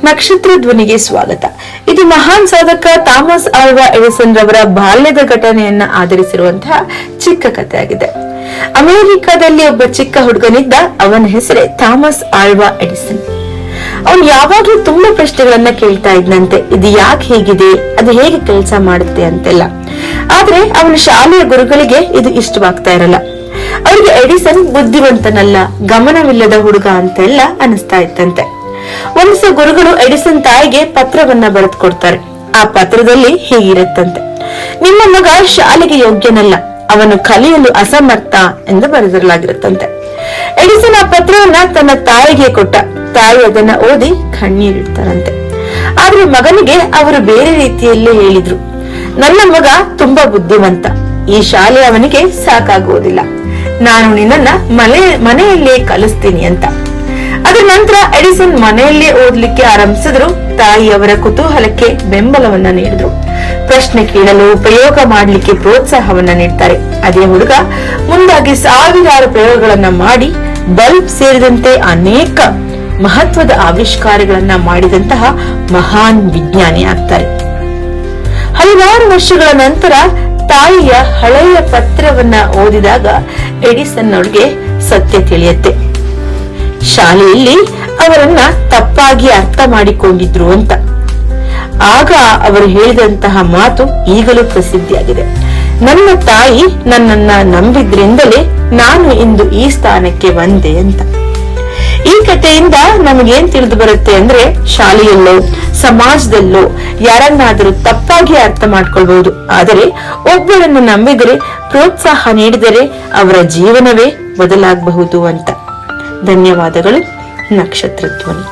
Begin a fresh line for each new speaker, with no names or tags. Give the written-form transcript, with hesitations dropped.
ನಕ್ಷತ್ರ ಧ್ವನಿಗೆ ಸ್ವಾಗತ. ಇದು ಮಹಾನ್ ಸಾಧಕ ಥಾಮಸ್ ಆಲ್ವಾ ಎಡಿಸನ್ ರವರ ಬಾಲ್ಯದ ಘಟನೆಯನ್ನ ಆಧರಿಸಿರುವಂತಹ ಚಿಕ್ಕ ಕಥೆಯಾಗಿದೆ. ಅಮೆರಿಕದಲ್ಲಿ ಒಬ್ಬ ಚಿಕ್ಕ ಹುಡುಗನಿದ್ದ. ಅವನ ಹೆಸರೇ ಥಾಮಸ್ ಆಲ್ವಾ ಎಡಿಸನ್. ಅವನು ಯಾವಾಗ್ಲೂ ತುಂಬಾ ಪ್ರಶ್ನೆಗಳನ್ನ ಕೇಳ್ತಾ ಇದ್ನಂತೆ. ಇದು ಯಾಕೆ ಹೀಗಿದೆ, ಅದು ಹೇಗೆ ಕೆಲಸ ಮಾಡುತ್ತೆ ಅಂತೆಲ್ಲ. ಆದ್ರೆ ಅವನ ಶಾಲೆಯ ಗುರುಗಳಿಗೆ ಇದು ಇಷ್ಟವಾಗ್ತಾ ಇರಲ್ಲ. ಅವರಿಗೆ ಎಡಿಸನ್ ಬುದ್ಧಿವಂತನಲ್ಲ, ಗಮನವಿಲ್ಲದ ಹುಡುಗ ಅಂತೆಲ್ಲ ಅನಿಸ್ತಾ ಇತ್ತಂತೆ. ಒಂದ್ಸ ಗುರುಗಳು ಎಡಿಸನ್ ತಾಯಿಗೆ ಪತ್ರವನ್ನ ಬರೆದು ಕೊಡ್ತಾರೆ. ಆ ಪತ್ರದಲ್ಲಿ ಹೀಗಿರುತ್ತಂತೆ: ನಿಮ್ಮ ಮಗ ಶಾಲೆಗೆ ಯೋಗ್ಯನಲ್ಲ, ಅವನು ಕಲಿಯಲು ಅಸಮರ್ಥ ಎಂದು ಬರೆದಿರಲಾಗಿರುತ್ತಂತೆ. ಎಡಿಸನ್ ಆ ಪತ್ರವನ್ನ ತನ್ನ ತಾಯಿಗೆ ಕೊಟ್ಟ. ತಾಯಿ ಅದನ್ನ ಓದಿ ಕಣ್ಣೀರಿಡ್ತಾರಂತೆ. ಆದ್ರೆ ಮಗನಿಗೆ ಅವರು ಬೇರೆ ರೀತಿಯಲ್ಲಿ ಹೇಳಿದ್ರು: ನನ್ನ ಮಗ ತುಂಬಾ ಬುದ್ಧಿವಂತ, ಈ ಶಾಲೆ ಅವನಿಗೆ ಸಾಕಾಗುವುದಿಲ್ಲ, ನಾನು ನಿನ್ನನ್ನ ಮನೆಯಲ್ಲೇ ಕಲಿಸ್ತೀನಿ ಅಂತ. ಅದರ ನಂತರ ಎಡಿಸನ್ ಮನೆಯಲ್ಲೇ ಓದ್ಲಿಕ್ಕೆ ಆರಂಭಿಸಿದ್ರು. ತಾಯಿ ಅವರ ಕುತೂಹಲಕ್ಕೆ ಬೆಂಬಲವನ್ನ ನೀಡಿದ್ರು. ಪ್ರಶ್ನೆ ಕೇಳಲು, ಪ್ರಯೋಗ ಮಾಡ್ಲಿಕ್ಕೆ ಪ್ರೋತ್ಸಾಹವನ್ನ ನೀಡ್ತಾರೆ. ಅದೇ ಹುಡುಗ ಮುಂದಾಗಿ ಸಾವಿರಾರು ಪ್ರಯೋಗಗಳನ್ನ ಮಾಡಿ ಬಲ್ಬ್ ಸೇರಿದಂತೆ ಅನೇಕ ಮಹತ್ವದ ಆವಿಷ್ಕಾರಗಳನ್ನ ಮಾಡಿದಂತಹ ಮಹಾನ್ ವಿಜ್ಞಾನಿ ಆಗ್ತಾರೆ. ಹಲವಾರು ವರ್ಷಗಳ ನಂತರ ತಾಯಿಯ ಹಳೆಯ ಪತ್ರವನ್ನ ಓದಿದಾಗ ಎಡಿಸನ್ ಅವರಿಗೆ ಸತ್ಯ ತಿಳಿಯುತ್ತೆ. ಶಾಲೆಯಲ್ಲಿ ಅವರನ್ನ ತಪ್ಪಾಗಿ ಅರ್ಥ ಮಾಡಿಕೊಂಡಿದ್ರು ಅಂತ. ಆಗ ಅವರು ಹೇಳಿದಂತಹ ಮಾತು ಈಗಲೂ ಪ್ರಸಿದ್ಧಿಯಾಗಿದೆ: ನನ್ನ ತಾಯಿ ನನ್ನನ್ನ ನಂಬಿದ್ರಿಂದಲೇ ನಾನು ಇಂದು ಈ ಸ್ಥಾನಕ್ಕೆ ಬಂದೆ ಅಂತ. ಈ ಕಥೆಯಿಂದ ನಮಗೇನ್ ತಿಳಿದು ಬರುತ್ತೆ ಅಂದ್ರೆ, ಶಾಲೆಯಲ್ಲೋ ಸಮಾಜದಲ್ಲೋ ಯಾರನ್ನಾದರೂ ತಪ್ಪಾಗಿ ಅರ್ಥ ಮಾಡ್ಕೊಳ್ಬಹುದು. ಆದರೆ ಒಬ್ಬರನ್ನು ನಂಬಿದರೆ, ಪ್ರೋತ್ಸಾಹ ನೀಡಿದರೆ ಅವರ ಜೀವನವೇ ಬದಲಾಗಬಹುದು ಅಂತ. ಧನ್ಯವಾದಗಳು. ನಕ್ಷತ್ರ ಧ್ವನಿ.